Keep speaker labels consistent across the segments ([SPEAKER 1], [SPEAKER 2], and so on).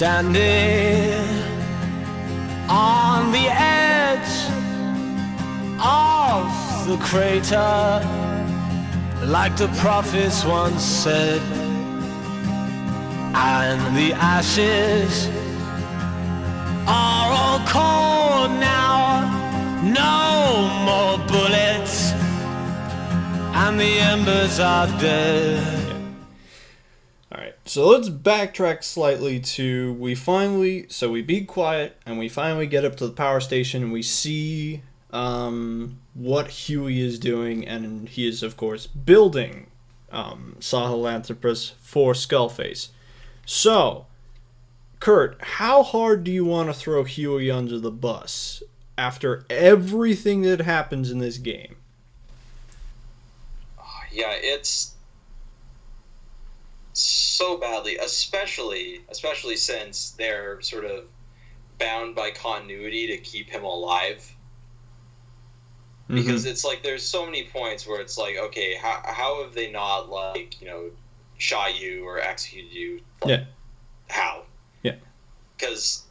[SPEAKER 1] Standing on the edge of the crater, like the prophets once said, and the ashes are all cold now, no more bullets, and the embers are dead.
[SPEAKER 2] So let's backtrack slightly to we beat Quiet and we finally get up to the power station and we see what Huey is doing, and he is of course building Sahelanthropus for Skullface. So, Kurt, how hard do you want to throw Huey under the bus after everything that happens in this game?
[SPEAKER 3] Yeah, it's so badly, especially since they're sort of bound by continuity to keep him alive. Because it's like there's so many points where it's like, okay, how have they not, like, you know, shot you or executed you? Like,
[SPEAKER 2] yeah.
[SPEAKER 3] How?
[SPEAKER 2] Yeah.
[SPEAKER 3] Because,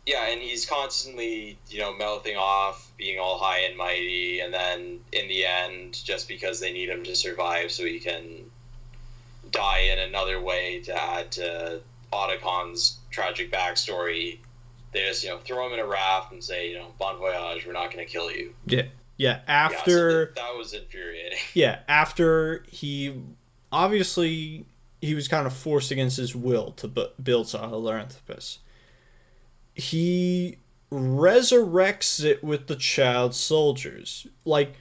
[SPEAKER 3] yeah, and he's constantly, you know, mouthing off, being all high and mighty, and then in the end, just because they need him to survive so he can die in another way to add to Otacon's tragic backstory, they just, you know, throw him in a raft and say, you know, bon voyage, we're not going to kill you.
[SPEAKER 2] Yeah, after...
[SPEAKER 3] So that was infuriating.
[SPEAKER 2] Yeah, after he... Obviously, he was kind of forced against his will to build Sahelanthropus. He resurrects it with the child soldiers. Like,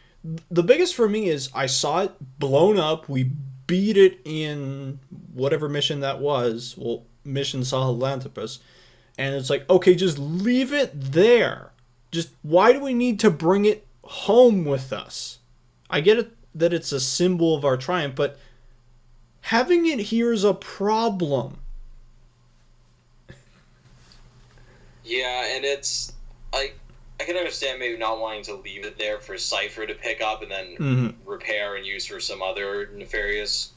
[SPEAKER 2] the biggest for me is I saw it blown up, we beat it in whatever mission that was, well, Mission Sahelanthropus, and it's like, okay, just leave it there. Just, why do we need to bring it home with us? I get it that it's a symbol of our triumph, but having it here is a problem.
[SPEAKER 3] Yeah, and it's, I can understand maybe not wanting to leave it there for Cypher to pick up and then repair and use for some other nefarious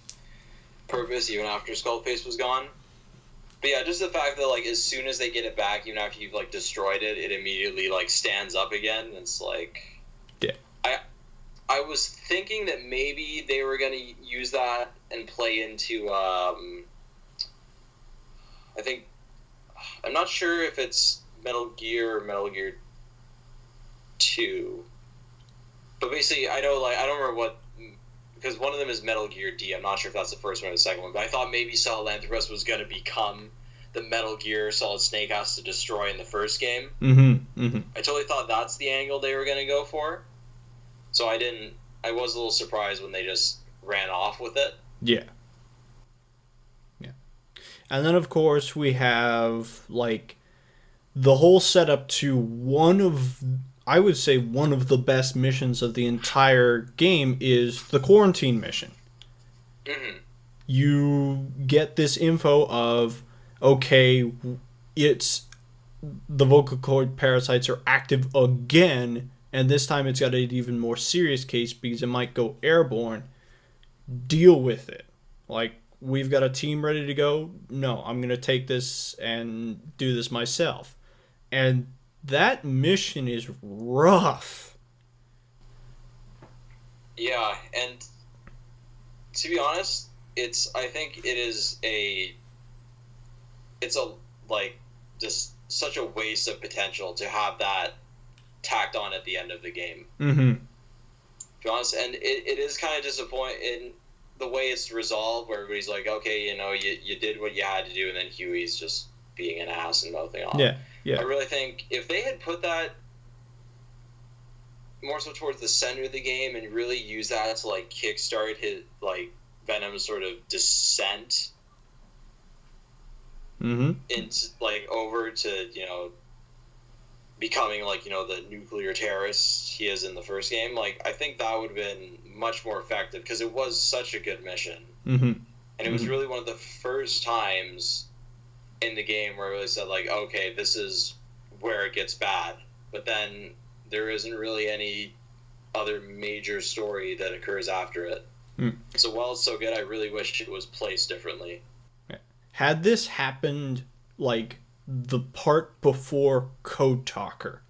[SPEAKER 3] purpose, even after Skullface was gone. But yeah, just the fact that, like, as soon as they get it back, even after you've, like, destroyed it, it immediately, like, stands up again. It's like...
[SPEAKER 2] Yeah.
[SPEAKER 3] I was thinking that maybe they were going to use that and play into, I think... I'm not sure if it's Metal Gear or Metal Gear 2. But basically, I know, like, I don't remember what... Because one of them is Metal Gear D. I'm not sure if that's the first one or the second one. But I thought maybe Sahelanthropus was going to become the Metal Gear Solid Snake has to destroy in the first game. I totally thought that's the angle they were going to go for. So I was a little surprised when they just ran off with it.
[SPEAKER 2] Yeah. And then, of course, we have, like, the whole setup to one of the best missions of the entire game is the quarantine mission. You get this info of, okay, it's the vocal cord parasites are active again, and this time it's got an even more serious case because it might go airborne. Deal with it. Like, we've got a team ready to go. No, I'm going to take this and do this myself. And that mission is rough.
[SPEAKER 3] Yeah, and to be honest, I think it's like just such a waste of potential to have that tacked on at the end of the game. To be honest, and it is kind of disappointing the way it's resolved, where everybody's like, okay, you know, you did what you had to do, and then Huey's just being an ass and mouthing off.
[SPEAKER 2] Yeah.
[SPEAKER 3] I really think if they had put that more so towards the center of the game and really use that to, like, kickstart his, like, Venom's sort of descent into, like, over to, you know, becoming, like, you know, the nuclear terrorist he is in the first game, like, I think that would have been much more effective, because it was such a good mission. And it was really one of the first times in the game where it really said, like, okay, this is where it gets bad. But then there isn't really any other major story that occurs after it. So while it's so good, I really wish it was placed differently.
[SPEAKER 2] Had this happened like the part before Code Talker.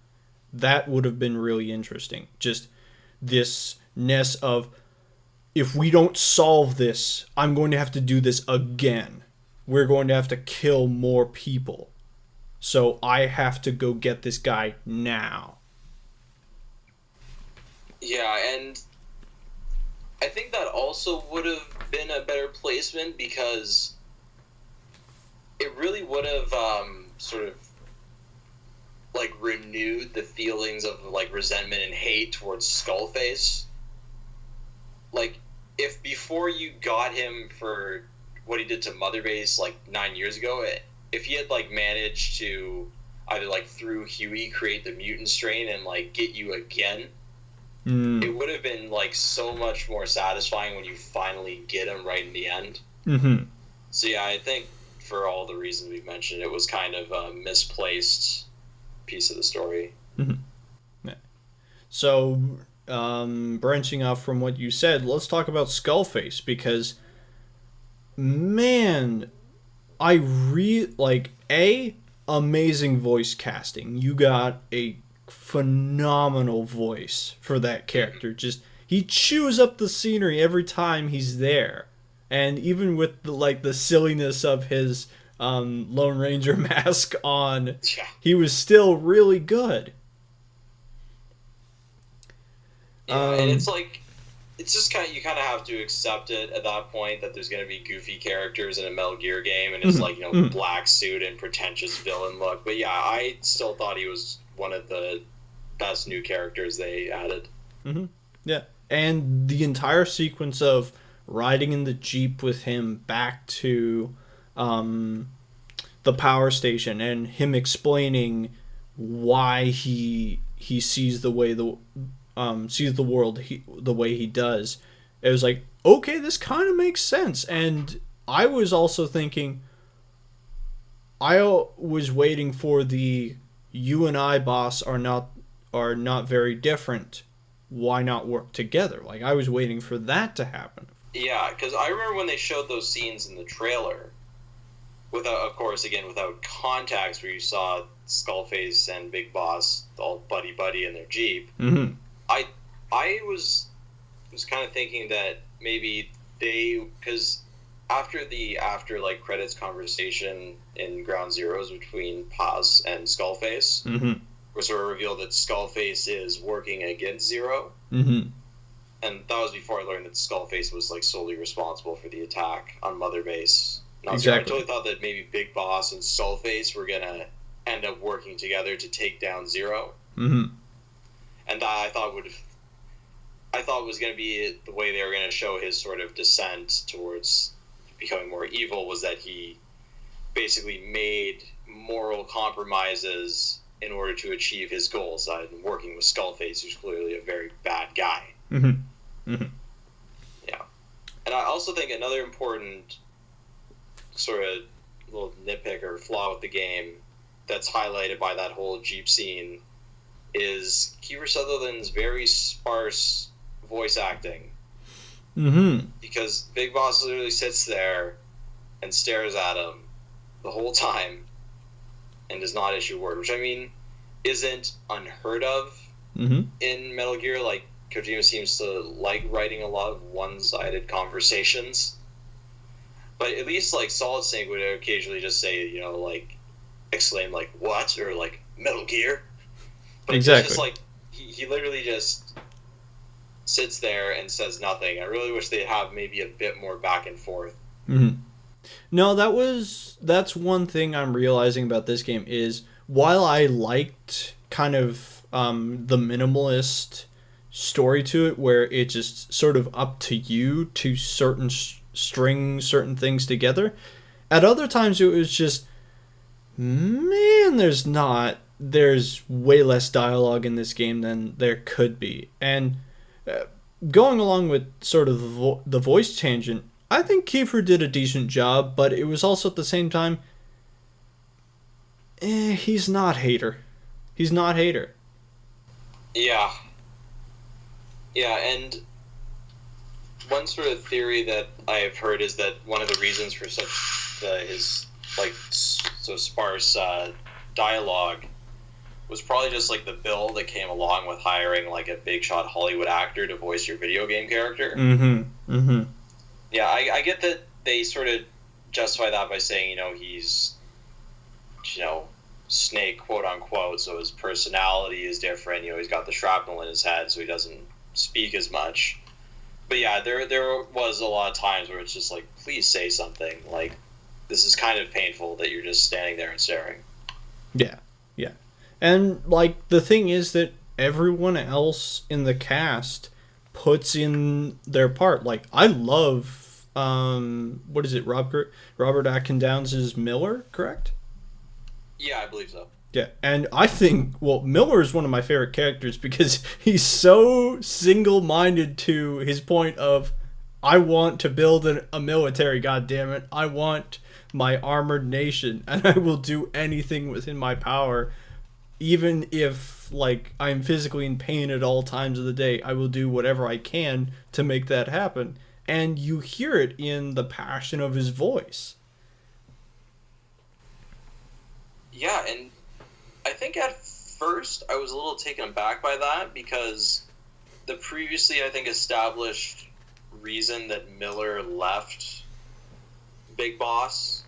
[SPEAKER 2] That would have been really interesting. Just this ness of, if we don't solve this, I'm going to have to do this again. We're going to have to kill more people. So I have to go get this guy now.
[SPEAKER 3] Yeah, and I think that also would have been a better placement because it really would have sort of like renewed the feelings of like resentment and hate towards Skullface. Like, if before you got him for what he did to Mother Base like 9 years ago, if he had like managed to either like through Huey create the mutant strain and like get you again, it would have been like so much more satisfying when you finally get him right in the end.
[SPEAKER 2] Mm-hmm.
[SPEAKER 3] So yeah, I think for all the reasons we've mentioned, it was kind of a misplaced piece of the story.
[SPEAKER 2] Mm-hmm. Yeah. So, branching off from what you said, let's talk about Skullface, because, man, amazing voice casting. You got a phenomenal voice for that character. Just, he chews up the scenery every time he's there. And even with the silliness of his Lone Ranger mask on, he was still really good.
[SPEAKER 3] Yeah, and it's like, it's just you kind of have to accept it at that point that there's going to be goofy characters in a Metal Gear game, and it's like, black suit and pretentious villain look. But yeah, I still thought he was one of the best new characters they added.
[SPEAKER 2] Mm-hmm. Yeah, and the entire sequence of riding in the Jeep with him back to the power station, and him explaining why he sees the world the way he does. It was like, okay, this kind of makes sense. And I was also thinking, I was waiting for the you and I boss are not very different. Why not work together? Like, I was waiting for that to happen.
[SPEAKER 3] Yeah, because I remember when they showed those scenes in the trailer, without context, where you saw Skullface and Big Boss all buddy in their Jeep.
[SPEAKER 2] Mm-hmm.
[SPEAKER 3] I was kind of thinking that maybe because after credits conversation in Ground Zeroes between Paz and Skullface,
[SPEAKER 2] mm-hmm.
[SPEAKER 3] was sort of revealed that Skullface is working against Zero.
[SPEAKER 2] Mm-hmm.
[SPEAKER 3] And that was before I learned that Skullface was like solely responsible for the attack on Mother Base. Exactly. I totally thought that maybe Big Boss and Skullface were gonna end up working together to take down Zero.
[SPEAKER 2] Mm-hmm.
[SPEAKER 3] And that I thought was going to be the way they were going to show his sort of descent towards becoming more evil, was that he basically made moral compromises in order to achieve his goals. Working with Skullface, who's clearly a very bad guy.
[SPEAKER 2] Mm-hmm. Mm-hmm.
[SPEAKER 3] Yeah. And I also think another important sort of little nitpick or flaw with the game that's highlighted by that whole Jeep scene is Kiefer Sutherland's very sparse voice acting.
[SPEAKER 2] Mm-hmm.
[SPEAKER 3] Because Big Boss literally sits there and stares at him the whole time and does not issue a word, which I mean isn't unheard of in Metal Gear. Like, Kojima seems to like writing a lot of one-sided conversations. But at least, like, Solid Snake would occasionally just say, exclaim, like, what? Or, like, Metal Gear? But exactly. It's just like, he literally just sits there and says nothing. I really wish they'd have maybe a bit more back and forth.
[SPEAKER 2] Mm-hmm. No, that's one thing I'm realizing about this game is, while I liked kind of the minimalist story to it, where it's just sort of up to you to string certain things together, at other times it was just, man, there's way less dialogue in this game than there could be. And going along with sort of the voice tangent, I think Kiefer did a decent job, but it was also at the same time, he's not Hater. He's not Hater.
[SPEAKER 3] Yeah. Yeah, and one sort of theory that I have heard is that one of the reasons for his so sparse dialogue was probably just like the bill that came along with hiring like a big shot Hollywood actor to voice your video game character. Yeah, I get that they sort of justify that by saying, he's, Snake, quote unquote, so his personality is different. He's got the shrapnel in his head, so he doesn't speak as much. But yeah, there was a lot of times where it's just like, please say something. Like, this is kind of painful that you're just standing there and staring.
[SPEAKER 2] Yeah. And, like, the thing is that everyone else in the cast puts in their part. Like, I love, what is it, Robert Atkin Downs' Miller, correct?
[SPEAKER 3] Yeah, I believe so.
[SPEAKER 2] Yeah, and I think, Miller is one of my favorite characters because he's so single-minded to his point of, I want to build a military, goddammit. I want my armored nation, and I will do anything within my power. Even if, like, I'm physically in pain at all times of the day, I will do whatever I can to make that happen. And you hear it in the passion of his voice.
[SPEAKER 3] Yeah, and I think at first I was a little taken aback by that because the previously, I think, established reason that Miller left Big Boss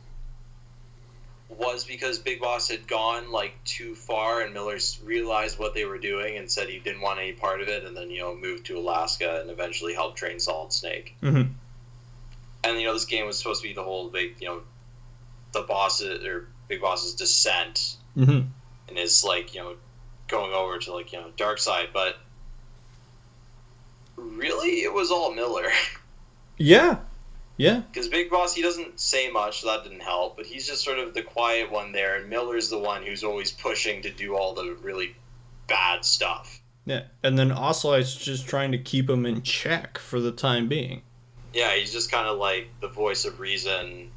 [SPEAKER 3] was because Big Boss had gone, like, too far, and Miller realized what they were doing and said he didn't want any part of it, and then, moved to Alaska and eventually helped train Solid Snake.
[SPEAKER 2] Mm-hmm.
[SPEAKER 3] And, this game was supposed to be the whole big, the bosses, or Big Boss's descent,
[SPEAKER 2] Mm-hmm.
[SPEAKER 3] and his, like, going over to, like, dark side, but really, it was all Miller.
[SPEAKER 2] Yeah.
[SPEAKER 3] Because Big Boss, he doesn't say much, so that didn't help, but he's just sort of the quiet one there, and Miller's the one who's always pushing to do all the really bad stuff.
[SPEAKER 2] Yeah, and then Ocelot's just trying to keep him in check for the time being.
[SPEAKER 3] Yeah, he's just kind of like the voice of reason.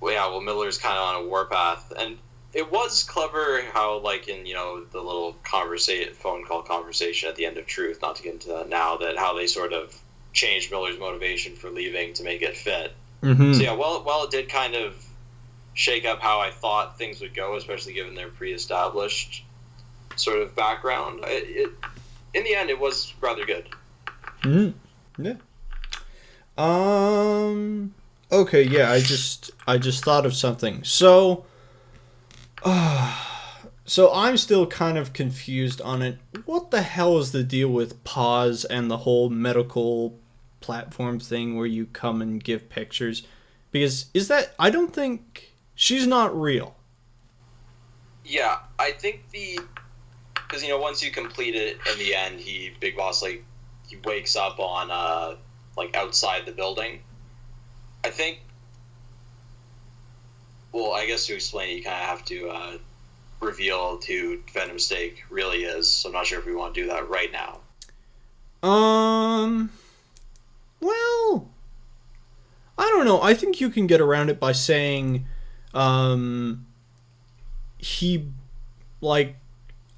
[SPEAKER 3] Well, Miller's kind of on a warpath, and it was clever how, like, in, the little phone call conversation at the end of Truth, not to get into that now, that how they sort of changed Miller's motivation for leaving to make it fit.
[SPEAKER 2] Mm-hmm.
[SPEAKER 3] So yeah, while it did kind of shake up how I thought things would go, especially given their pre-established sort of background, it in the end, it was rather good.
[SPEAKER 2] Mm-hmm. Yeah. Okay, yeah, I just thought of something. So I'm still kind of confused on it. What the hell is the deal with Pause and the whole medical platform thing where you come and give pictures? Because I don't think she's not real.
[SPEAKER 3] Yeah, I think because once you complete it in the end, Big Boss, like, he wakes up on like outside the building. I think, well, I guess to explain it, you kind of have to reveal who Venom Steak really is. So I'm not sure if we want to do that right now.
[SPEAKER 2] Well, I don't know. I think you can get around it by saying, he, like,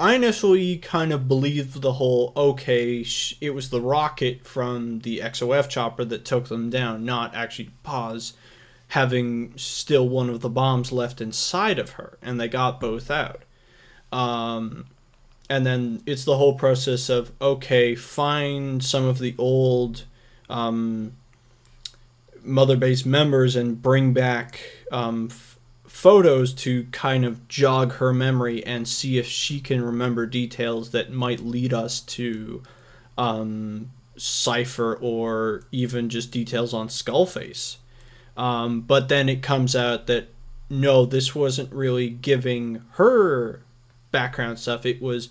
[SPEAKER 2] I initially kind of believed the whole, okay, it was the rocket from the XOF chopper that took them down, not actually Pause having still one of the bombs left inside of her, and they got both out. And then it's the whole process of, okay, find some of the old Mother Base members and bring back photos to kind of jog her memory and see if she can remember details that might lead us to Cypher or even just details on Skullface. But then it comes out that no, this wasn't really giving her background stuff. It was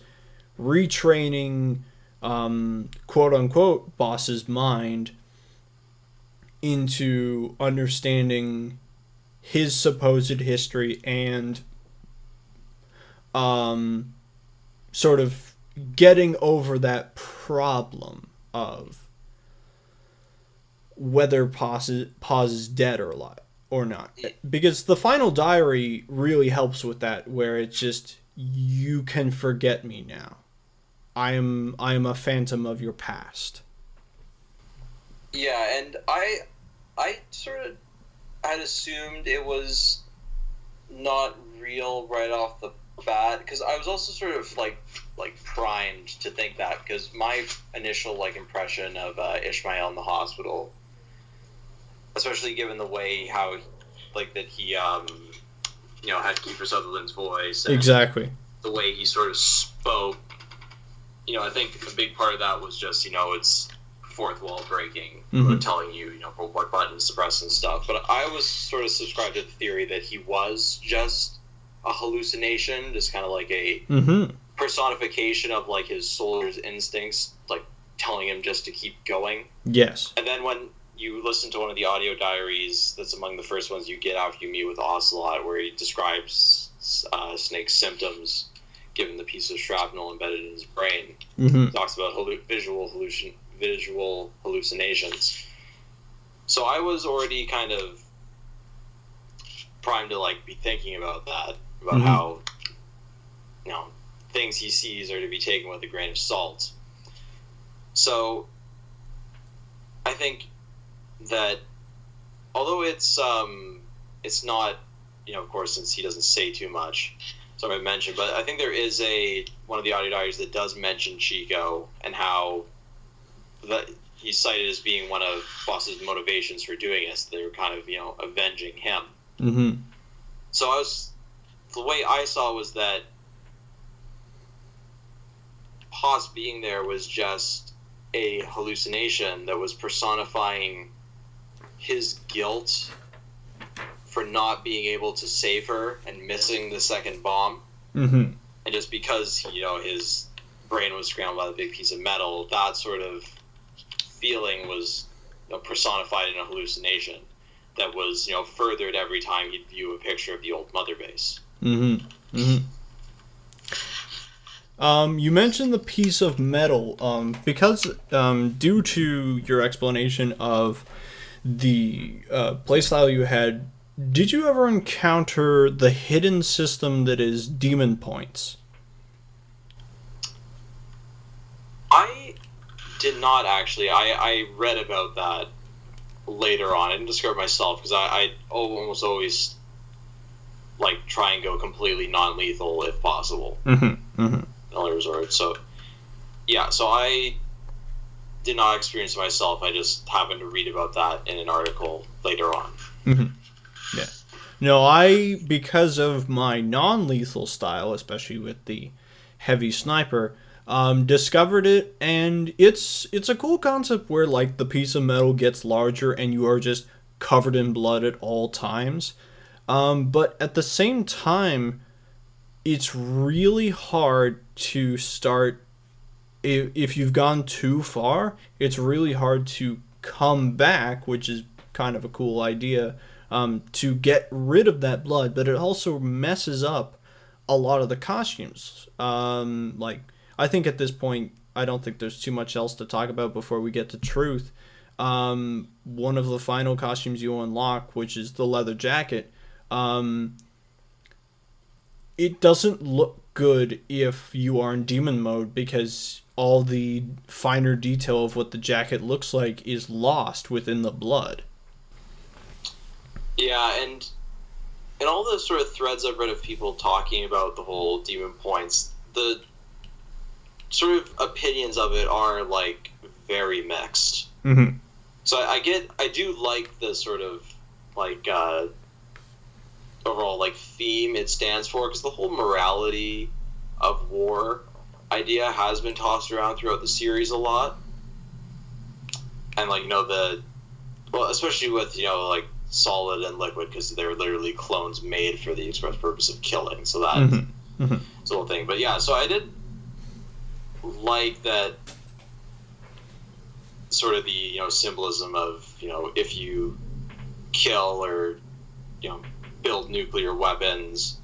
[SPEAKER 2] retraining, quote unquote, Boss's mind into understanding his supposed history and sort of getting over that problem of whether Pause is dead or alive or not. Because the final diary really helps with that, where it's just, you can forget me now. I am a phantom of your past.
[SPEAKER 3] Yeah, and I sort of had assumed it was not real right off the bat, because I was also sort of like primed to think that, because my initial like impression of Ishmael in the hospital, especially given the way how like that he you know, had Kiefer Sutherland's voice, and
[SPEAKER 2] Exactly.
[SPEAKER 3] the way he sort of spoke, you know, I think a big part of that was just, you know, it's fourth wall breaking, telling you, you know, what buttons to press and stuff. But I was sort of subscribed to the theory that he was just a hallucination, just kind of like a personification of like his soldier's instincts, like telling him just to keep going.
[SPEAKER 2] Yes.
[SPEAKER 3] And then when you listen to one of the audio diaries, that's among the first ones you get after you meet with Ocelot, where he describes Snake's symptoms given the piece of shrapnel embedded in his brain. He talks about visual hallucinations. So I was already kind of primed to like be thinking about that, about how, you know, things he sees are to be taken with a grain of salt. So I think that although it's not, you know, of course, since he doesn't say too much, so I mentioned, but I think there is one of the audio diaries that does mention Chico and how that he's cited as being one of Boss's motivations for doing this. They were kind of, you know, avenging him. So the way I saw it was that Boss being there was just a hallucination that was personifying his guilt for not being able to save her and missing the second bomb. And just because, you know, his brain was scrambled by the big piece of metal, that sort of feeling was, you know, personified in a hallucination that was, you know, furthered every time he'd view a picture of the old mother base.
[SPEAKER 2] You mentioned the piece of metal, because due to your explanation of the playstyle you had, did you ever encounter the hidden system that is demon points?
[SPEAKER 3] I did not actually. I read about that later on. I didn't discover it myself, because I almost always like try and go completely non-lethal if possible. In only resort. So yeah, so I did not experience it myself. I just happened to read about that in an article later on.
[SPEAKER 2] Yeah. No, because of my non-lethal style, especially with the heavy sniper, discovered it, and it's a cool concept where like the piece of metal gets larger and you are just covered in blood at all times. But at the same time, it's really hard to start. If you've gone too far, it's really hard to come back, which is kind of a cool idea, to get rid of that blood. But it also messes up a lot of the costumes. Like, I think at this point, I don't think there's too much else to talk about before we get to truth. One of the final costumes you unlock, which is the leather jacket, it doesn't look good if you are in demon mode, because all the finer detail of what the jacket looks like is lost within the blood.
[SPEAKER 3] Yeah, and in all the sort of threads I've read of people talking about the whole demon points, the sort of opinions of it are like very mixed. So I do like the sort of like overall like theme it stands for, because the whole morality of war idea has been tossed around throughout the series a lot, and like, you know, especially with, you know, like Solid and Liquid, because they're literally clones made for the express purpose of killing, so that's the whole thing. But yeah, so I did like that sort of the, you know, symbolism of, you know, if you kill or, you know, build nuclear weapons,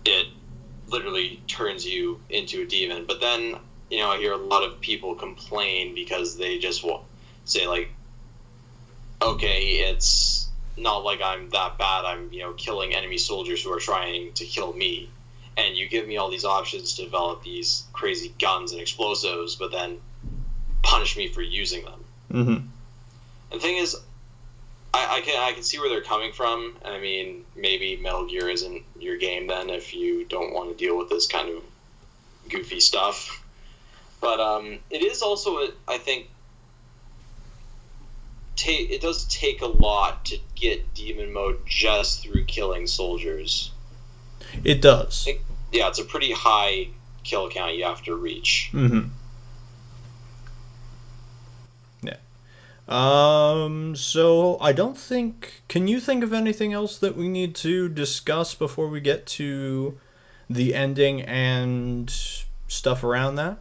[SPEAKER 3] it literally turns you into a demon. But then, you know, I hear a lot of people complain because they just say like, okay, it's not like I'm that bad. I'm, you know, killing enemy soldiers who are trying to kill me, and you give me all these options to develop these crazy guns and explosives, but then punish me for using them. And the thing is, I can see where they're coming from. I mean, maybe Metal Gear isn't your game then if you don't want to deal with this kind of goofy stuff. But it is also, I think, it does take a lot to get demon mode just through killing soldiers.
[SPEAKER 2] It does.
[SPEAKER 3] Yeah, it's a pretty high kill count you have to reach.
[SPEAKER 2] Mm-hmm. Yeah. So I don't think... Can you think of anything else that we need to discuss before we get to the ending and stuff around that?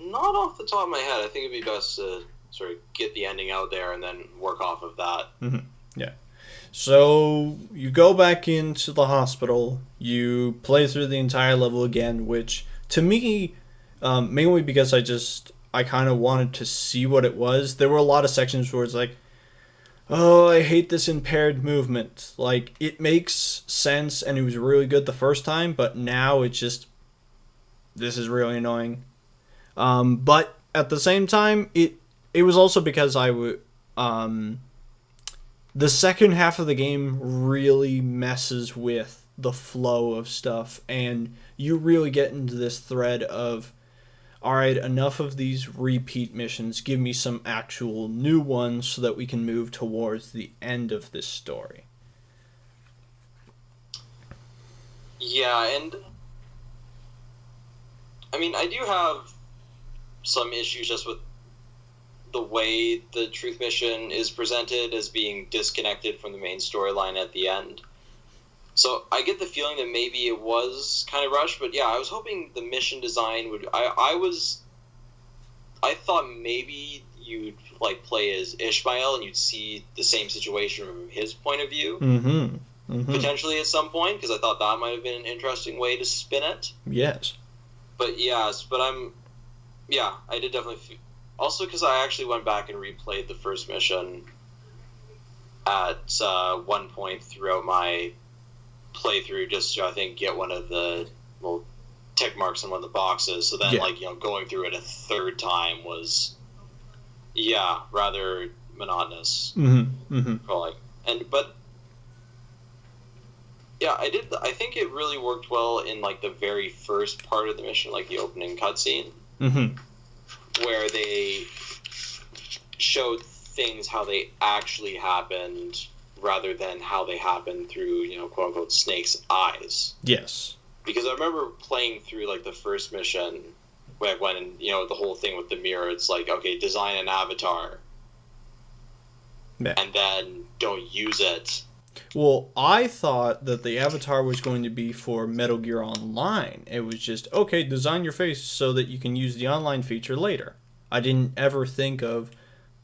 [SPEAKER 3] Not off the top of my head. I think it'd be best to sort of get the ending out there and then work off of that.
[SPEAKER 2] Mm-hmm. Yeah. So you go back into the hospital, you play through the entire level again, which to me, mainly because I kind of wanted to see what it was. There were a lot of sections where it's like, oh, I hate this impaired movement. Like, it makes sense and it was really good the first time, but now it's just, this is really annoying. But at the same time, it was also because the second half of the game really messes with the flow of stuff, and you really get into this thread of, alright, enough of these repeat missions, give me some actual new ones so that we can move towards the end of this story.
[SPEAKER 3] Yeah, and I mean, I do have some issues just with the way the truth mission is presented as being disconnected from the main storyline at the end. So I get the feeling that maybe it was kind of rushed, but yeah, I was hoping the mission design would... I thought maybe you'd like play as Ishmael and you'd see the same situation from his point of view.
[SPEAKER 2] Mm-hmm. Mm-hmm.
[SPEAKER 3] Potentially at some point, because I thought that might have been an interesting way to spin it.
[SPEAKER 2] Yes.
[SPEAKER 3] But yes, I did definitely also because I actually went back and replayed the first mission at one point throughout my playthrough just to, I think, get one of the little tick marks in one of the boxes. So then, going through it a third time was, rather monotonous.
[SPEAKER 2] Mm-hmm. Mm-hmm.
[SPEAKER 3] But I think it really worked well in, like, the very first part of the mission, like the opening cutscene.
[SPEAKER 2] Mm-hmm.
[SPEAKER 3] Where they showed things how they actually happened rather than how they happened through, quote unquote, Snake's eyes.
[SPEAKER 2] Yes.
[SPEAKER 3] Because I remember playing through, like, the first mission when the whole thing with the mirror, it's like, okay, design an avatar.
[SPEAKER 2] Yeah.
[SPEAKER 3] And then don't use it.
[SPEAKER 2] Well, I thought that the avatar was going to be for Metal Gear Online. It was just, okay, design your face so that you can use the online feature later. I didn't ever think of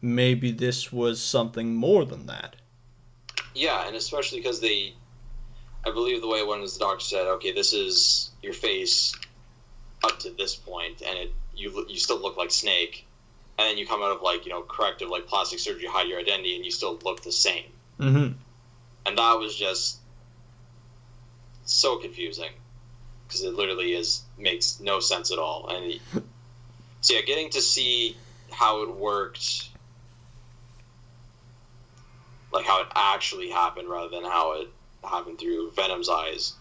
[SPEAKER 2] maybe this was something more than that.
[SPEAKER 3] Yeah, and especially because I believe the way one of the doctors said, okay, this is your face up to this point, and you still look like Snake, and then you come out of, like, corrective, like, plastic surgery, hide your identity, and you still look the same.
[SPEAKER 2] Mm-hmm.
[SPEAKER 3] And that was just so confusing because it literally makes no sense at all. And so getting to see how it worked, like how it actually happened rather than how it happened through Venom's eyes,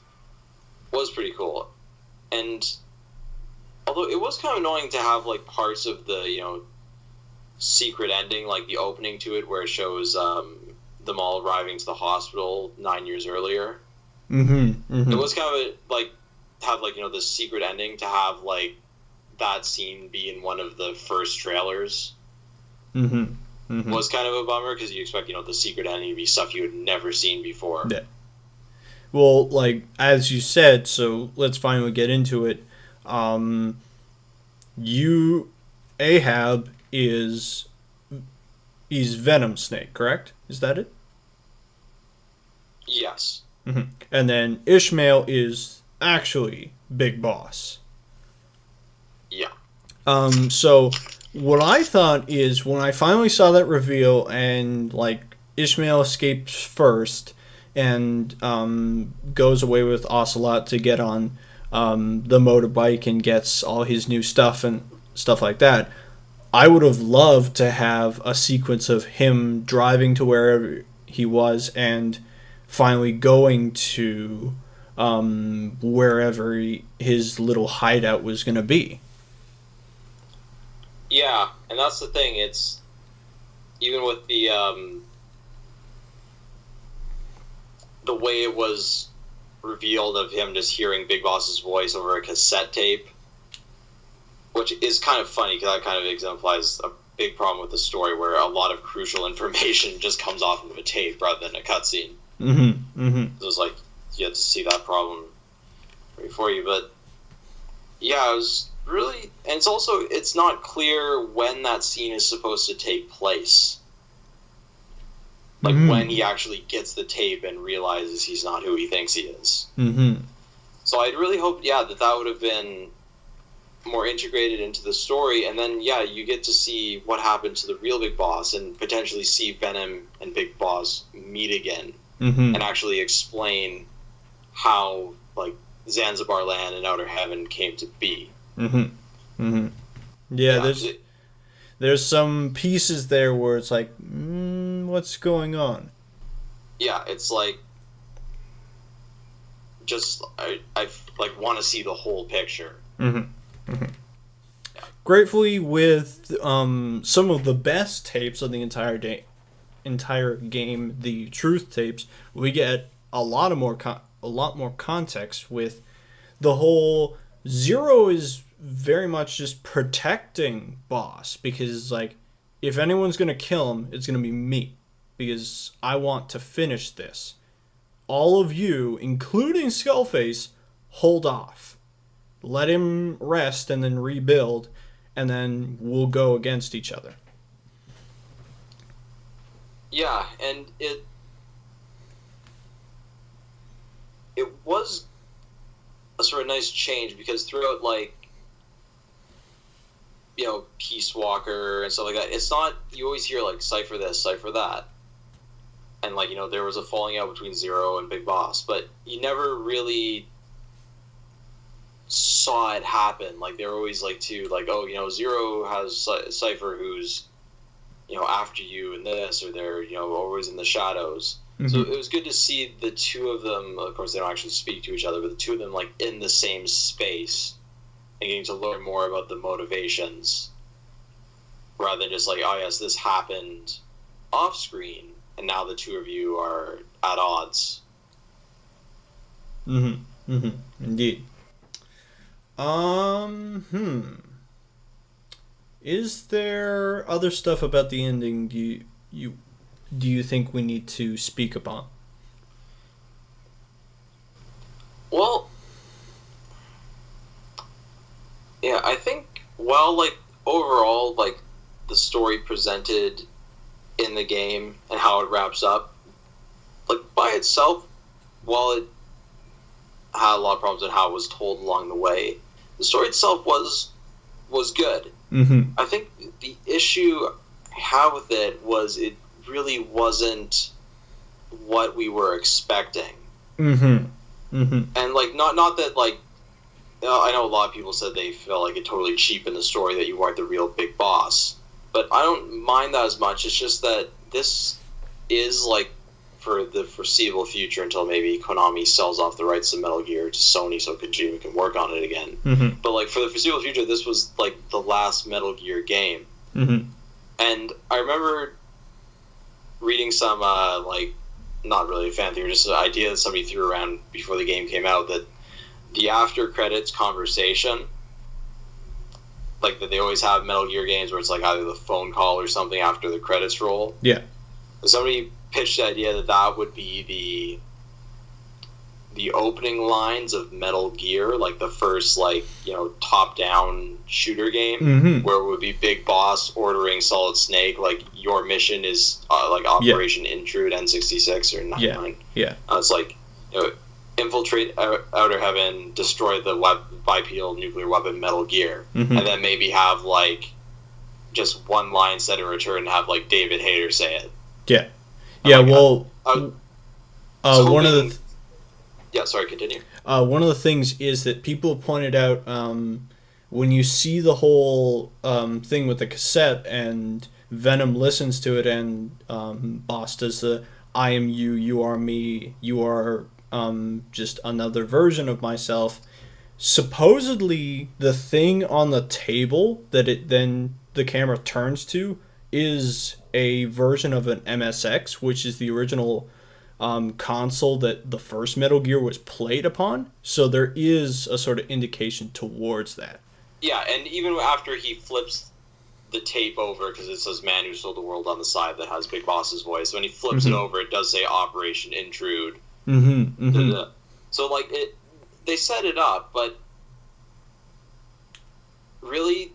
[SPEAKER 3] was pretty cool. And although it was kind of annoying to have, like, parts of the secret ending, like the opening to it where it shows them all arriving to the hospital 9 years earlier.
[SPEAKER 2] Mm-hmm. Mm-hmm.
[SPEAKER 3] It was kind of have this secret ending to have, like, that scene be in one of the first trailers.
[SPEAKER 2] Mm-hmm. Mm-hmm.
[SPEAKER 3] Was kind of a bummer because you expect the secret ending to be stuff you had never seen before.
[SPEAKER 2] Yeah. Well, like, as you said, so let's finally get into it. Ahab is Venom Snake, correct? Is that it?
[SPEAKER 3] Yes.
[SPEAKER 2] Mm-hmm. And then Ishmael is actually Big Boss.
[SPEAKER 3] Yeah.
[SPEAKER 2] So what I thought is when I finally saw that reveal and, like, Ishmael escapes first and goes away with Ocelot to get on the motorbike and gets all his new stuff and stuff like that, I would have loved to have a sequence of him driving to wherever he was and finally going to wherever his little hideout was going to be.
[SPEAKER 3] Yeah, and that's the thing. It's even with the way it was revealed of him just hearing Big Boss's voice over a cassette tape, which is kind of funny because that kind of exemplifies a big problem with the story where a lot of crucial information just comes off of a tape rather than a cutscene.
[SPEAKER 2] Mm-hmm. Mm-hmm.
[SPEAKER 3] So it's like you had to see that problem before you, but yeah, it was really, and it's not clear when that scene is supposed to take place. Like, when he actually gets the tape and realizes he's not who he thinks he is.
[SPEAKER 2] Mm-hmm.
[SPEAKER 3] So I'd really hope, that would have been more integrated into the story, and then, you get to see what happened to the real Big Boss, and potentially see Venom and Big Boss meet again, and actually explain how, like, Zanzibar Land and Outer Heaven came to be.
[SPEAKER 2] Yeah, there's some pieces there where it's like, what's going on?
[SPEAKER 3] Yeah, it's like, just I like want to see the whole picture.
[SPEAKER 2] Gratefully, with some of the best tapes of the entire game, the truth tapes, we get a lot more context with the whole Zero is very much just protecting Boss, because like, if anyone's gonna kill him, it's gonna be me, because I want to finish this. All of you, including Skullface, hold off. Let him rest and then rebuild, and then we'll go against each other.
[SPEAKER 3] Yeah, and it was a sort of nice change, because throughout, like, Peace Walker and stuff like that, it's not, you always hear, like, Cypher this, Cypher that. And, like, there was a falling out between Zero and Big Boss, but you never really saw it happen. Like, they were always, like, Zero has Cypher who's, after you and this, or they're, always in the shadows. So it was good to see the two of them, of course they don't actually speak to each other, but the two of them, like, in the same space, and getting to learn more about the motivations, rather than just like, oh yes, this happened off screen, and now the two of you are at odds.
[SPEAKER 2] Indeed. Is there other stuff about the ending do you think we need to speak upon?
[SPEAKER 3] Well, yeah, I think, like, overall, like, the story presented in the game and how it wraps up, like, by itself, while it had a lot of problems with how it was told along the way, the story itself was good. I think the issue I had with it was it really wasn't what we were expecting. And, like, not that, like, I know a lot of people said they felt like it totally cheapened the story that you weren't the real Big Boss, but I don't mind that as much. It's just that this is, like, for the foreseeable future, until maybe Konami sells off the rights to Metal Gear to Sony so Kojima can work on it again. But, like, for the foreseeable future, this was, like, the last Metal Gear game. And I remember reading some, like, not really a fan theory, just an idea that somebody threw around before the game came out, that the after credits conversation, like, that they always have Metal Gear games where it's like either the phone call or something after the credits roll.
[SPEAKER 2] Yeah.
[SPEAKER 3] Somebody pitched the idea that would be the opening lines of Metal Gear, like the first, like, top-down shooter game, where it would be Big Boss ordering Solid Snake, like, your mission is, like, Operation Intrude N66 or 99.
[SPEAKER 2] Yeah.
[SPEAKER 3] It's like, infiltrate Outer Heaven, destroy the bipedal nuclear weapon Metal Gear, and then maybe have, like, just one line set in return and have, like, David Hayter say it.
[SPEAKER 2] Yeah. Yeah, one of the...
[SPEAKER 3] Yeah, sorry, continue.
[SPEAKER 2] One of the things is that people have pointed out when you see the whole thing with the cassette and Venom listens to it and Boss does the "I am you, you are me, you are just another version of myself." Supposedly, the thing on the table that it then the camera turns to is a version of an MSX, which is the original console that the first Metal Gear was played upon. So there is a sort of indication towards that.
[SPEAKER 3] Yeah, and even after he flips the tape over, because it says "Man Who Sold the World" on the side that has Big Boss's voice, when he flips it over, it does say "Operation Intrude." So, like, they set it up, but really,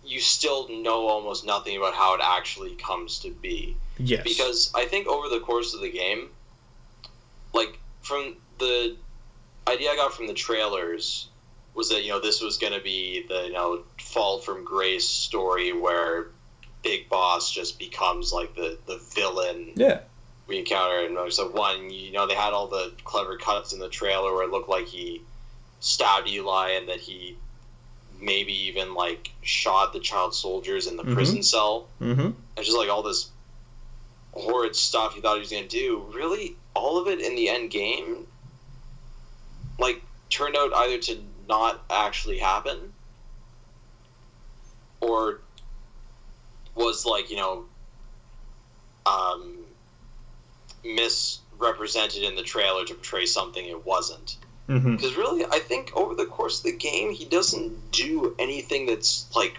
[SPEAKER 3] you still know almost nothing about how it actually comes to be.
[SPEAKER 2] Yes.
[SPEAKER 3] Because I think over the course of the game, like, from the idea I got from the trailers was that, this was going to be the, Fall from Grace story where Big Boss just becomes, like, the villain.
[SPEAKER 2] Yeah. We
[SPEAKER 3] encounter. And so one, they had all the clever cuts in the trailer where it looked like he stabbed Eli and that he maybe even, like, shot the child soldiers in the prison cell. And just, like, all this horrid stuff he thought he was going to do. Really, all of it in the end game, like, turned out either to not actually happen or was, like, misrepresented in the trailer to portray something it wasn't. Because really, I think over the course of the game, he doesn't do anything that's, like,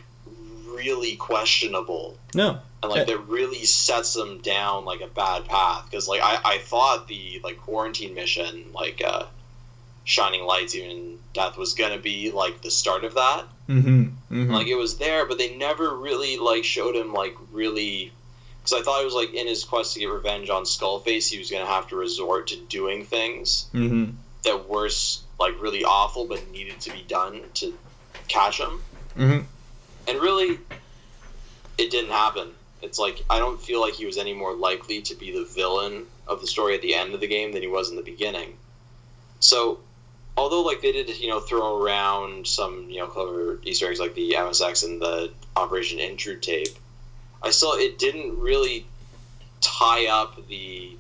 [SPEAKER 3] really questionable.
[SPEAKER 2] No.
[SPEAKER 3] And, like, that really sets him down, like, a bad path. Because, like, I thought the, like, quarantine mission, like, Shining Lights, Even Death, was going to be, like, the start of that. Like, it was there, but they never really, like, showed him, like, really... Because I thought it was, like, in his quest to get revenge on Skullface, he was going to have to resort to doing things that were, like, really awful, but needed to be done to catch him. And really, it didn't happen. It's like, I don't feel like he was any more likely to be the villain of the story at the end of the game than he was in the beginning. So, although, like, they did, throw around some, clever Easter eggs like the MSX and the Operation Intrude tape, it didn't really tie up the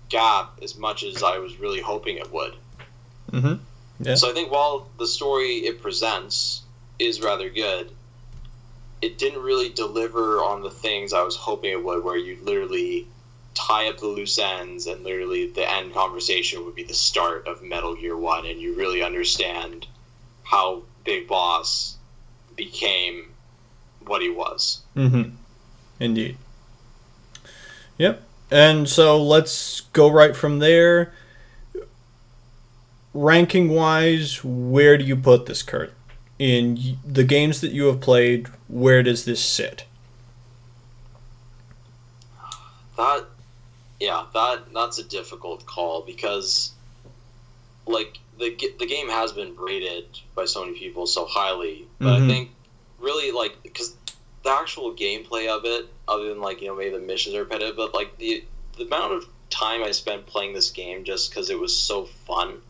[SPEAKER 3] gap as much as I was really hoping it would.
[SPEAKER 2] Yeah.
[SPEAKER 3] So I think while the story it presents is rather good, it didn't really deliver on the things I was hoping it would, where you literally tie up the loose ends and literally the end conversation would be the start of Metal Gear 1 and you really understand how Big Boss became what he was.
[SPEAKER 2] Indeed. Yep. And so let's go right from there. Ranking wise, where do you put this, Kurt? In the games that you have played, where does this sit?
[SPEAKER 3] That's a difficult call because, like, the game has been rated by so many people so highly, but I think really, like, because the actual gameplay of it, other than, like, maybe the missions are repetitive, but, like, the amount of time I spent playing this game just because it was so fun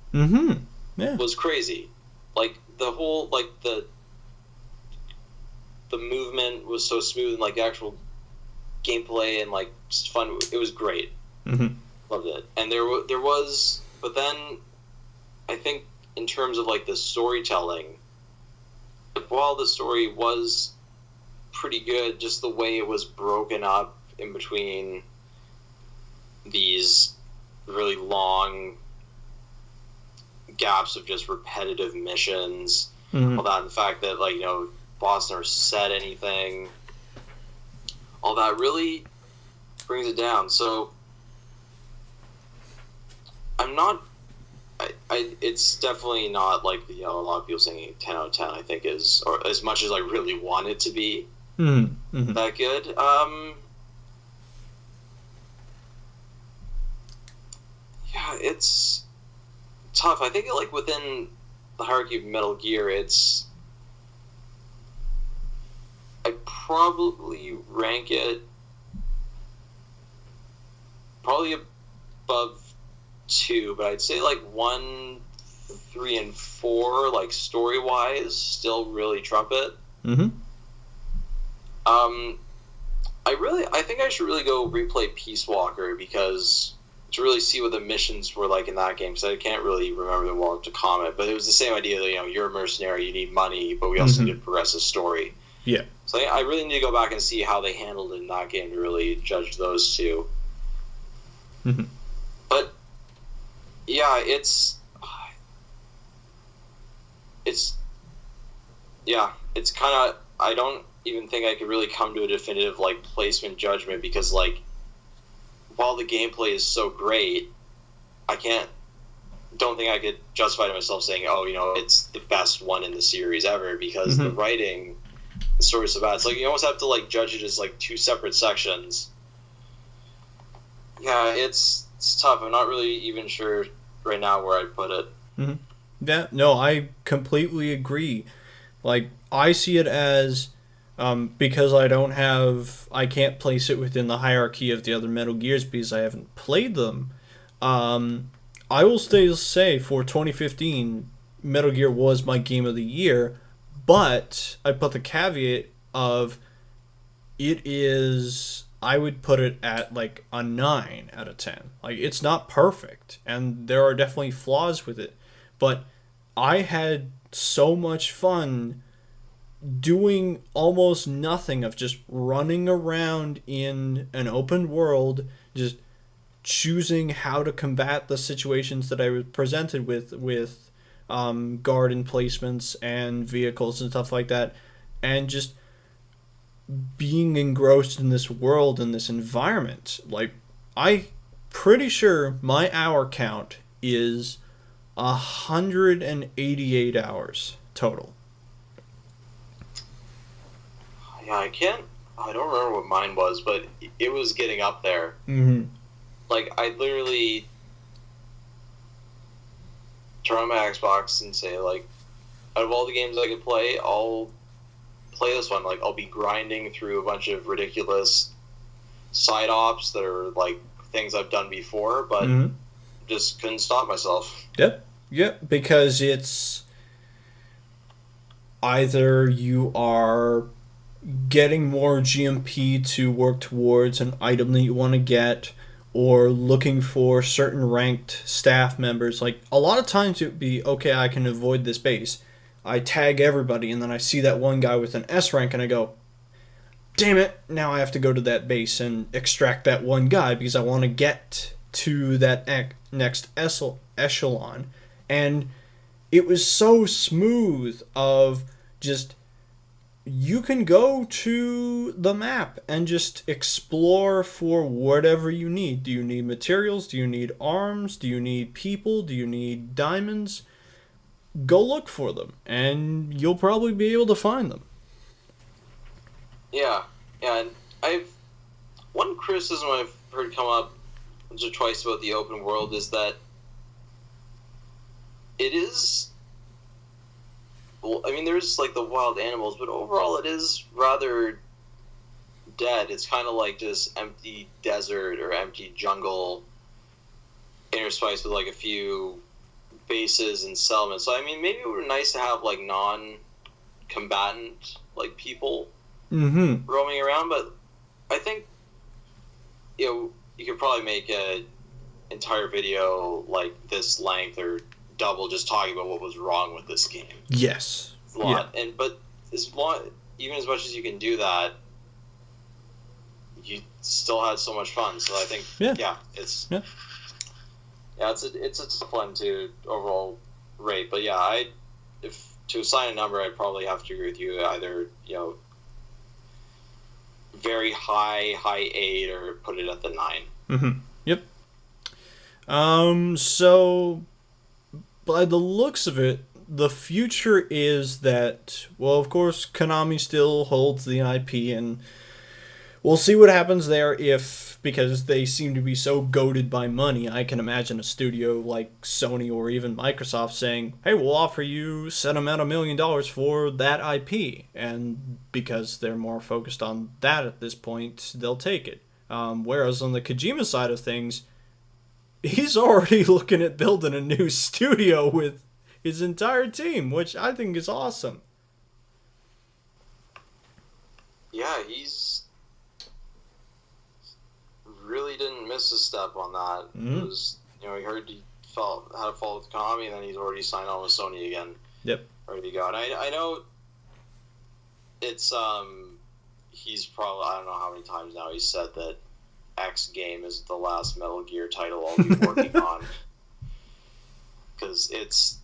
[SPEAKER 3] was crazy. Like, the whole, like, the movement was so smooth and, like, the actual gameplay and, like, just fun. It was great. Loved it. And there was, but then I think in terms of, like, the storytelling, like, while the story was pretty good, just the way it was broken up in between these really long gaps of just repetitive missions, all that, and the fact that, like, Boss never said anything, all that really brings it down. So I'm not, it's definitely not like a lot of people saying 10 out of 10, I think, is, or as much as I really want it to be that good. Yeah, it's tough. I think, like, within the hierarchy of Metal Gear, I'd probably rank it probably above 2, but I'd say, like, 1 3 and 4, like story wise, still really trump it.
[SPEAKER 2] Mm-hmm.
[SPEAKER 3] I think I should really go replay Peace Walker because to really see what the missions were like in that game, because I can't really remember them well enough to comment. But it was the same idea that, you know, you're a mercenary, you need money, but we also need to progress the story.
[SPEAKER 2] Yeah.
[SPEAKER 3] So I really need to go back and see how they handled it in that game to really judge those two.
[SPEAKER 2] Mm-hmm.
[SPEAKER 3] But yeah, it's kind of, I don't even think I could really come to a definitive like placement judgment because like while the gameplay is so great, don't think I could justify to myself saying, oh, you know, it's the best one in the series ever because the writing, the story's so bad. It's like you almost have to like judge it as like two separate sections. Yeah, it's tough. I'm not really even sure right now where I'd put it.
[SPEAKER 2] Mm-hmm. Yeah, no, I completely agree. Like, I see it as, because I can't place it within the hierarchy of the other Metal Gears because I haven't played them. I will still say for 2015, Metal Gear was my game of the year, but I put the caveat of it is, I would put it at like a 9 out of 10. Like, it's not perfect, and there are definitely flaws with it, but I had so much fun doing almost nothing of just running around in an open world, just choosing how to combat the situations that I was presented with garden placements and vehicles and stuff like that, and just being engrossed in this world and this environment. Like, I pretty sure my hour count is 188 hours total.
[SPEAKER 3] Yeah, I don't remember what mine was, but it was getting up there.
[SPEAKER 2] Mm-hmm.
[SPEAKER 3] Like, I literally turn on my Xbox and say, like, out of all the games I could play, I'll play this one. Like, I'll be grinding through a bunch of ridiculous side ops that are, like, things I've done before, but just couldn't stop myself.
[SPEAKER 2] Yep, because it's either you are getting more GMP to work towards an item that you want to get, or looking for certain ranked staff members. Like, a lot of times it would be, okay, I can avoid this base. I tag everybody, and then I see that one guy with an S rank, and I go, damn it, now I have to go to that base and extract that one guy because I want to get to that next echelon. And it was so smooth of just, you can go to the map and just explore for whatever you need. Do you need materials? Do you need arms? Do you need people? Do you need diamonds? Go look for them, and you'll probably be able to find them.
[SPEAKER 3] Yeah, and one criticism I've heard come up once or twice about the open world is that it is, well, I mean, there's like the wild animals, but overall it is rather dead. It's kind of like just empty desert or empty jungle interspiced with like a few bases and settlements. So I mean, maybe it would be nice to have like non-combatant like people roaming around, but I think, you know, you could probably make an entire video like this length or double just talking about what was wrong with this game.
[SPEAKER 2] Yes.
[SPEAKER 3] A lot. Yeah. But even as much as you can do that, you still had so much fun. So I think it's a tough one to overall rate. But yeah, if to assign a number, I'd probably have to agree with you. Either, you know, very high 8, or put it at the 9.
[SPEAKER 2] Yep. So by the looks of it, the future is that, well, of course, Konami still holds the IP, and we'll see what happens there because they seem to be so goaded by money. I can imagine a studio like Sony or even Microsoft saying, hey, we'll offer you set amount of $1 million for that IP. And because they're more focused on that at this point, they'll take it. Whereas on the Kojima side of things, he's already looking at building a new studio with his entire team, which I think is awesome.
[SPEAKER 3] Yeah, he's really didn't miss a step on that. It was, he heard he had a fall with Konami, and then he's already signed on with Sony again.
[SPEAKER 2] Yep.
[SPEAKER 3] Ready to go. And I know it's he's probably, I don't know how many times now he said that X game is the last Metal Gear title I'll be working on, because it's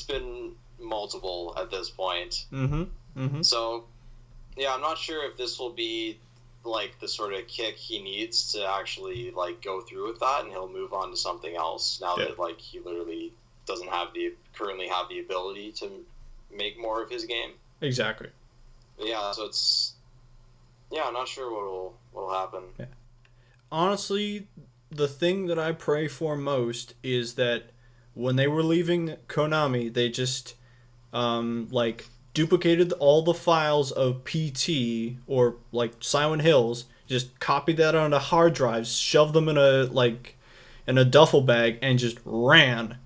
[SPEAKER 3] been multiple at this point. So yeah, I'm not sure if this will be like the sort of kick he needs to actually like go through with that, and he'll move on to something else now that like he literally doesn't currently have the ability to make more of his game.
[SPEAKER 2] Exactly.
[SPEAKER 3] But yeah, so I'm not sure what'll happen.
[SPEAKER 2] Yeah. Honestly, the thing that I pray for most is that when they were leaving Konami, they just like duplicated all the files of PT or like Silent Hills, just copied that onto hard drives, shoved them in a duffel bag, and just ran.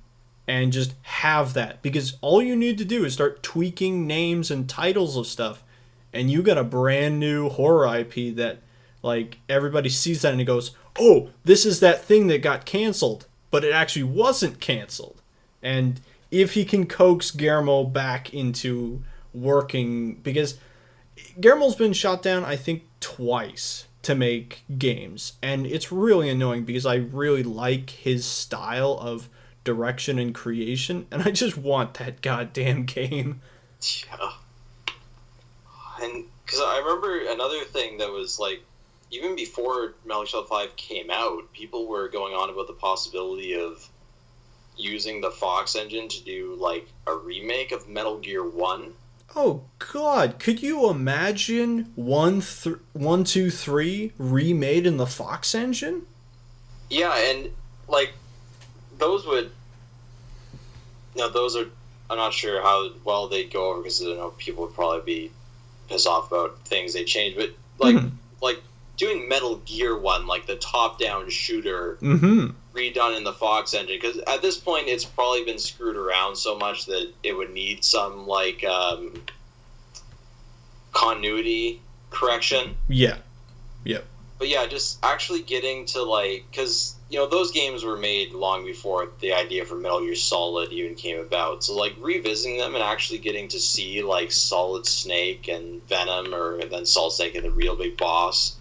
[SPEAKER 2] And just have that, because all you need to do is start tweaking names and titles of stuff, and you got a brand new horror IP that like everybody sees that and it goes, oh, this is that thing that got canceled, but it actually wasn't canceled. And if he can coax Guillermo back into working, because Guillermo's been shot down I think twice to make games, and it's really annoying because I really like his style of direction and creation, and I just want that goddamn game.
[SPEAKER 3] Yeah. And because I remember another thing that was like, even before Metal Gear Solid 5 came out, people were going on about the possibility of using the Fox engine to do like a remake of Metal Gear 1.
[SPEAKER 2] Oh god, could you imagine 1, 2, 3 remade in the Fox engine?
[SPEAKER 3] Yeah, and like those would, those are, I'm not sure how well they'd go over, because I know people would probably be pissed off about things they changed, but like doing Metal Gear 1, like the top-down shooter, redone in the Fox engine, because at this point it's probably been screwed around so much that it would need some like continuity correction.
[SPEAKER 2] Yeah. Yep.
[SPEAKER 3] But yeah, just actually getting to like, because those games were made long before the idea for Metal Gear Solid even came about. So like revisiting them and actually getting to see like Solid Snake and Venom, or then Solid Snake and the real big boss,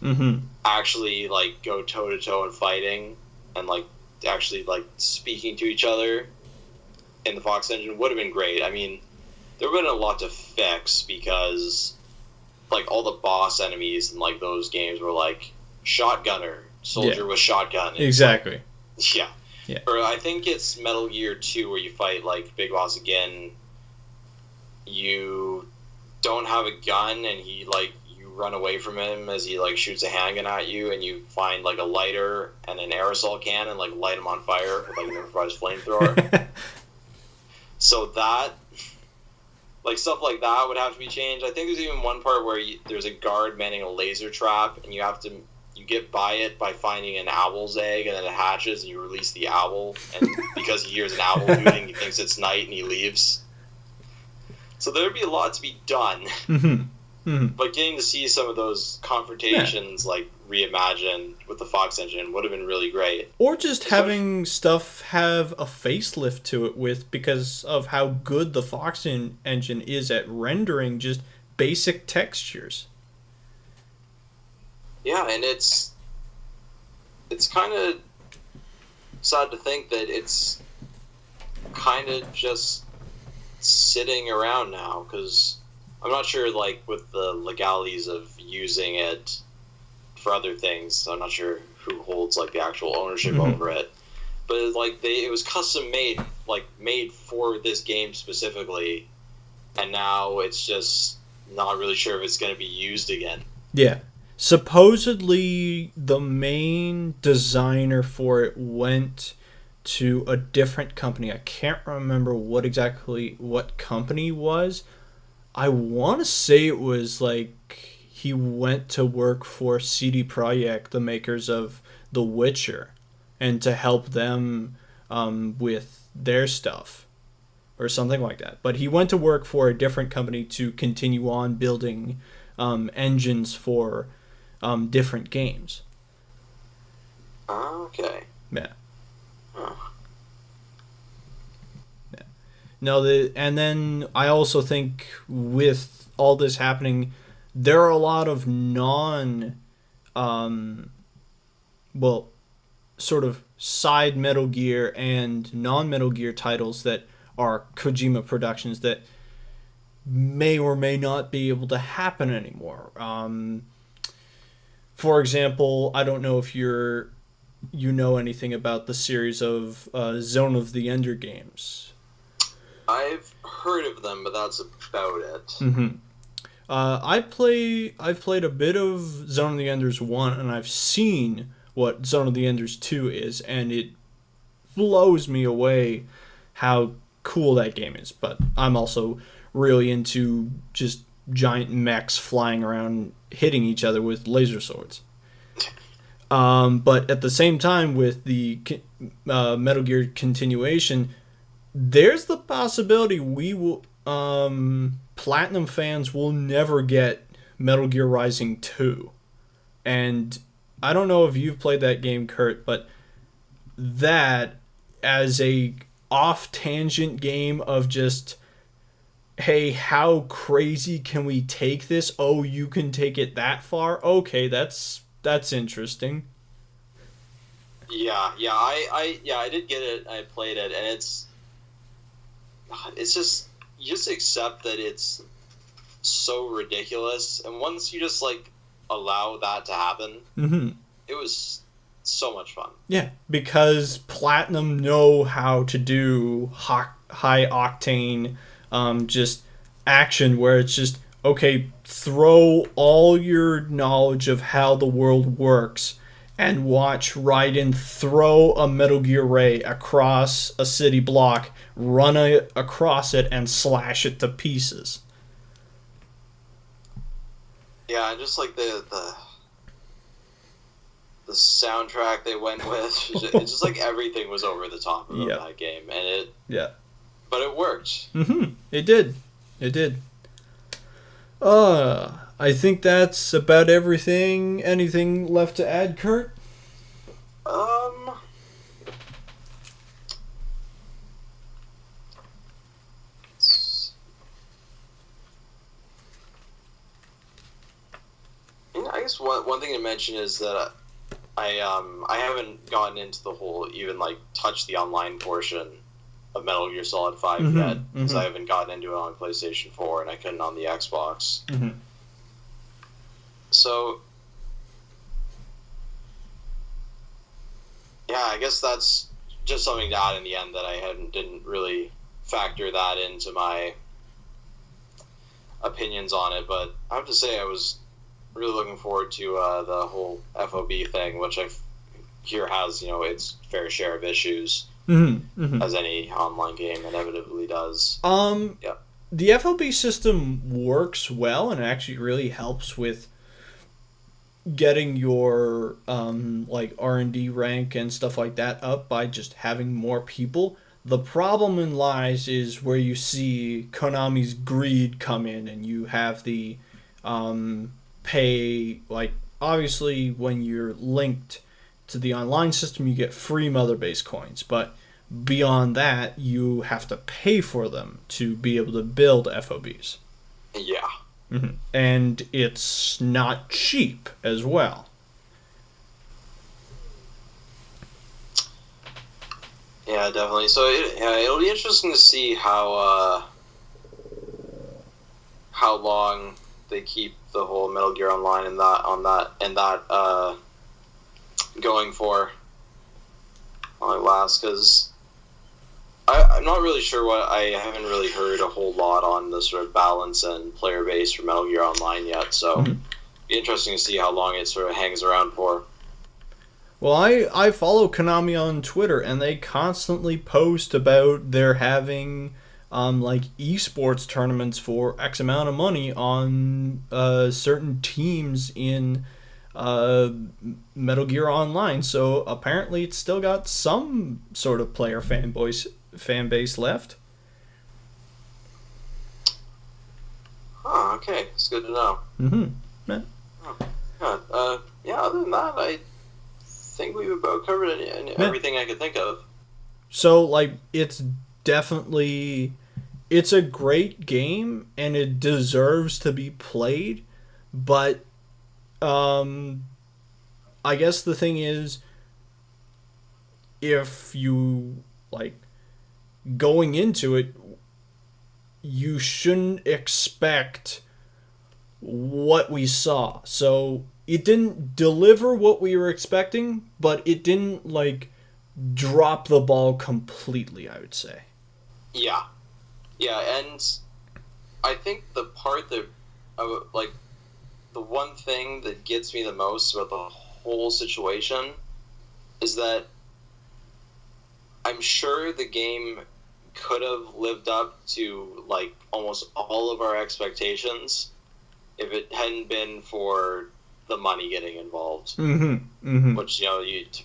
[SPEAKER 3] actually like go toe to toe and fighting, and like actually like speaking to each other in the Fox engine would have been great. I mean, there would have been a lot to fix, because like all the boss enemies in like those games were like shotgunner, soldier with shotgun.
[SPEAKER 2] Exactly.
[SPEAKER 3] Like, yeah. Or I think it's Metal Gear 2 where you fight like Big Boss again. You don't have a gun, and he like, you run away from him as he like shoots a handgun at you, and you find like a lighter and an aerosol can and like light him on fire with like an improvised flamethrower. So that, like stuff like that would have to be changed. I think there's even one part where there's a guard manning a laser trap, and you get by it by finding an owl's egg, and then it hatches, and you release the owl, and because he hears an owl hooting, he thinks it's night, and he leaves. So there'd be a lot to be done. But getting to see some of those confrontations like reimagined with the Fox engine would have been really great.
[SPEAKER 2] Or just having stuff have a facelift to it because of how good the Fox engine is at rendering just basic textures.
[SPEAKER 3] Yeah, and it's kind of sad to think that it's kind of just sitting around now, because I'm not sure, like, with the legalities of using it for other things, so I'm not sure who holds, like, the actual ownership over it. But, like, it was custom made, like, made for this game specifically, and now it's just not really sure if it's going to be used again.
[SPEAKER 2] Yeah. Supposedly, the main designer for it went to a different company. I can't remember what company was. I want to say it was like he went to work for CD Projekt, the makers of The Witcher, and to help them with their stuff. or something like that. But he went to work for a different company to continue on building engines for different games.
[SPEAKER 3] Okay.
[SPEAKER 2] Yeah.
[SPEAKER 3] Oh.
[SPEAKER 2] Yeah. No, and then I also think with all this happening, there are a lot of sort of side Metal Gear and non-Metal Gear titles that are Kojima Productions that may or may not be able to happen anymore. For example, I don't know if you know anything about the series of Zone of the Ender games.
[SPEAKER 3] I've heard of them, but that's about it.
[SPEAKER 2] Mm-hmm. I've played a bit of Zone of the Enders 1, and I've seen what Zone of the Enders 2 is, and it blows me away how cool that game is. But I'm also really into just giant mechs flying around hitting each other with laser swords. But at the same time, with the Metal Gear continuation, there's the possibility we will Platinum fans will never get Metal Gear Rising 2. And I don't know if you've played that game, Kurt, but that as a off-tangent game of just, hey, how crazy can we take this? Oh, you can take it that far? Okay, that's interesting.
[SPEAKER 3] Yeah, I did get it. I played it, and it's just, you just accept that it's so ridiculous, and once you just like allow that to happen,
[SPEAKER 2] Mm-hmm.
[SPEAKER 3] it was so much fun.
[SPEAKER 2] Yeah, because Platinum know how to do high octane, just action where it's just, okay, throw all your knowledge of how the world works and watch Raiden throw a Metal Gear Ray across a city block, run across it, and slash it to pieces.
[SPEAKER 3] Yeah, and just like the soundtrack they went with, it's just like everything was over the top of
[SPEAKER 2] Yep.
[SPEAKER 3] that game, and
[SPEAKER 2] Yeah.
[SPEAKER 3] but it worked.
[SPEAKER 2] Mm-hmm. It did. I think that's about everything. Anything left to add, Kurt?
[SPEAKER 3] I guess one thing to mention is that I haven't gotten into the whole, even like touch the online portion of Metal Gear Solid 5
[SPEAKER 2] Mm-hmm,
[SPEAKER 3] yet, because
[SPEAKER 2] mm-hmm.
[SPEAKER 3] I haven't gotten into it on PlayStation 4 and I couldn't on the Xbox.
[SPEAKER 2] Mm-hmm.
[SPEAKER 3] So yeah, I guess that's just something to add in the end, that I didn't really factor that into my opinions on it. But I have to say I was really looking forward to the whole FOB thing, which I hear has, its fair share of issues,
[SPEAKER 2] Mm-hmm. Mm-hmm.
[SPEAKER 3] as any online game inevitably does. Yeah.
[SPEAKER 2] The FOB system works well, and it actually really helps with getting your like R&D rank and stuff like that up by just having more people. The problem lies is where you see Konami's greed come in, and you have the pay, like, obviously when you're linked to the online system you get free Mother Base coins, but beyond that you have to pay for them to be able to build FOBs.
[SPEAKER 3] Yeah.
[SPEAKER 2] Mm-hmm. And it's not cheap as well.
[SPEAKER 3] Yeah, definitely. So it'll be interesting to see how long they keep the whole Metal Gear Online and that going for. How it lasts, because I'm not really sure I haven't really heard a whole lot on the sort of balance and player base for Metal Gear Online yet, so
[SPEAKER 2] Mm-hmm.
[SPEAKER 3] it'll be interesting to see how long it sort of hangs around for.
[SPEAKER 2] Well, I follow Konami on Twitter, and they constantly post about their having like esports tournaments for X amount of money on certain teams in Metal Gear Online. So apparently it's still got some sort of player fan base left.
[SPEAKER 3] Okay, it's good to know.
[SPEAKER 2] Yeah.
[SPEAKER 3] Yeah, other than that, I think we've about covered everything I could think of.
[SPEAKER 2] So, like, it's definitely... It's a great game, and it deserves to be played, but I guess the thing is, if you, like, going into it, you shouldn't expect what we saw. So it didn't deliver what we were expecting, but it didn't, like, drop the ball completely, I would say.
[SPEAKER 3] Yeah. Yeah, and I think the part that, like, the one thing that gets me the most about the whole situation is that I'm sure the game could have lived up to, like, almost all of our expectations if it hadn't been for the money getting involved. Which,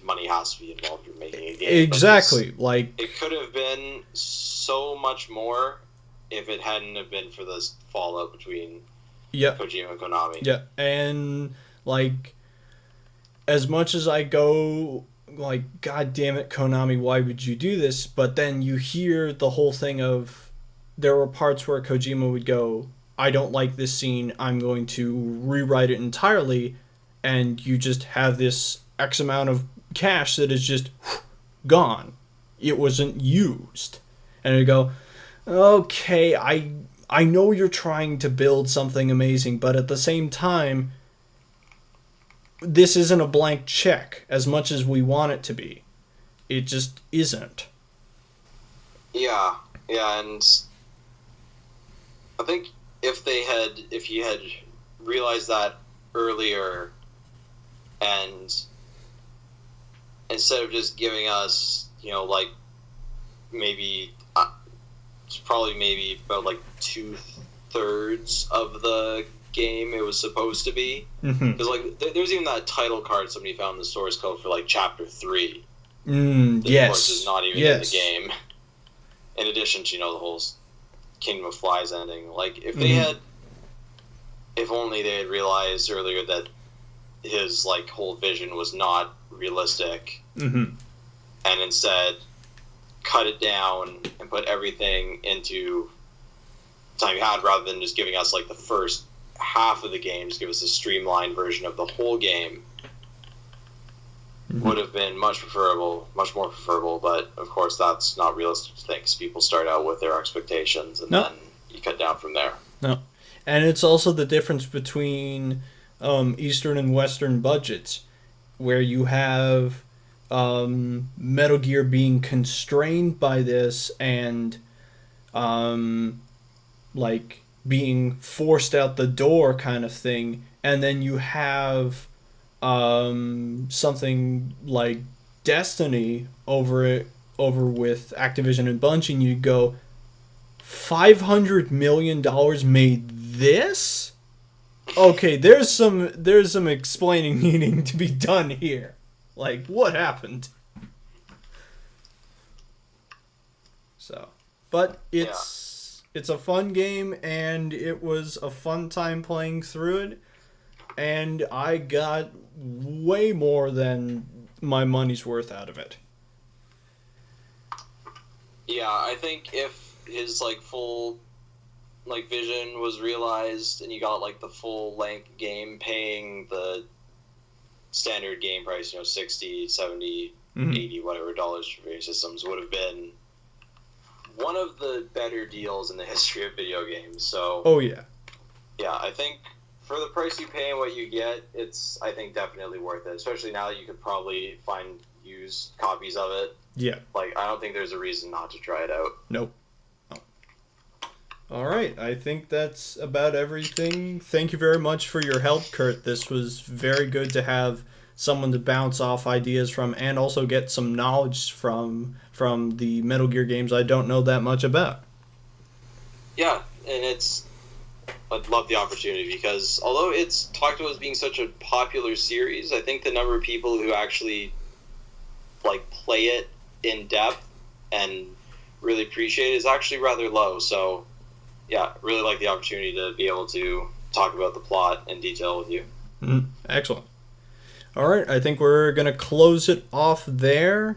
[SPEAKER 3] money has to be involved in making a game.
[SPEAKER 2] Exactly.
[SPEAKER 3] It could have been so much more if it hadn't have been for this fallout between Kojima and Konami.
[SPEAKER 2] Yeah, and, like, as much as I go, like, God damn it, Konami, why would you do this? But then you hear the whole thing of, there were parts where Kojima would go, I don't like this scene, I'm going to rewrite it entirely, and you just have this X amount of cash that is just gone. It wasn't used. And you go, okay, I know you're trying to build something amazing, but at the same time, this isn't a blank check as much as we want it to be. It just isn't.
[SPEAKER 3] Yeah, and I think if you had realized that earlier, and instead of just giving us, like, maybe it's probably maybe about like 2/3 of the game it was supposed to be, because like there's even that title card somebody found in the source code for like chapter 3. That,
[SPEAKER 2] yes,
[SPEAKER 3] of course, is not even in the game. In addition to the whole Kingdom of Flies ending. Like, if only they had realized earlier that his, like, whole vision was not realistic, and instead cut it down and put everything into time you had, rather than just giving us, like, the first half of the game, just give us a streamlined version of the whole game, would have been much more preferable, but of course that's not realistic to think, because people start out with their expectations, and then you cut down from there.
[SPEAKER 2] No. And it's also the difference between Eastern and Western budgets, where you have Metal Gear being constrained by this and like being forced out the door kind of thing, and then you have something like Destiny over with Activision and Bungie, and you go, $500 million made this? Okay, there's some explaining needing to be done here. Like, what happened? So, but it's a fun game, and it was a fun time playing through it, and I got way more than my money's worth out of it.
[SPEAKER 3] Yeah, I think if his, like, full, like, vision was realized and you got, like, the full length game paying the standard game price, 60, 70, 80, whatever dollars for various systems, would have been one of the better deals in the history of video games. So, yeah, I think for the price you pay and what you get, it's, I think, definitely worth it, especially now that you could probably find used copies of it.
[SPEAKER 2] Yeah.
[SPEAKER 3] Like, I don't think there's a reason not to try it out.
[SPEAKER 2] Nope. All right, I think that's about everything. Thank you very much for your help, Kurt. This was very good to have someone to bounce off ideas from, and also get some knowledge from the Metal Gear games I don't know that much about.
[SPEAKER 3] Yeah, and I'd love the opportunity, because although it's talked about as being such a popular series, I think the number of people who actually, like, play it in depth and really appreciate it is actually rather low. So yeah, really like the opportunity to be able to talk about the plot in detail with you.
[SPEAKER 2] Excellent. All right, I think we're going to close it off there.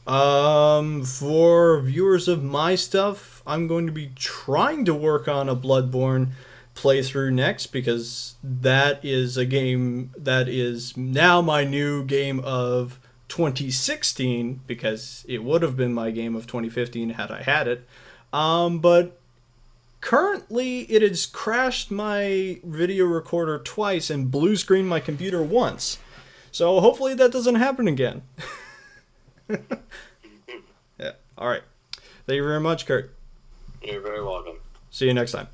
[SPEAKER 2] For viewers of my stuff, I'm going to be trying to work on a Bloodborne playthrough next, because that is a game that is now my new game of 2016, because it would have been my game of 2015 had I had it. But currently it has crashed my video recorder twice and blue screened my computer once. So hopefully that doesn't happen again. Yeah. All right. Thank you very much, Kurt.
[SPEAKER 3] You're very welcome.
[SPEAKER 2] See you next time.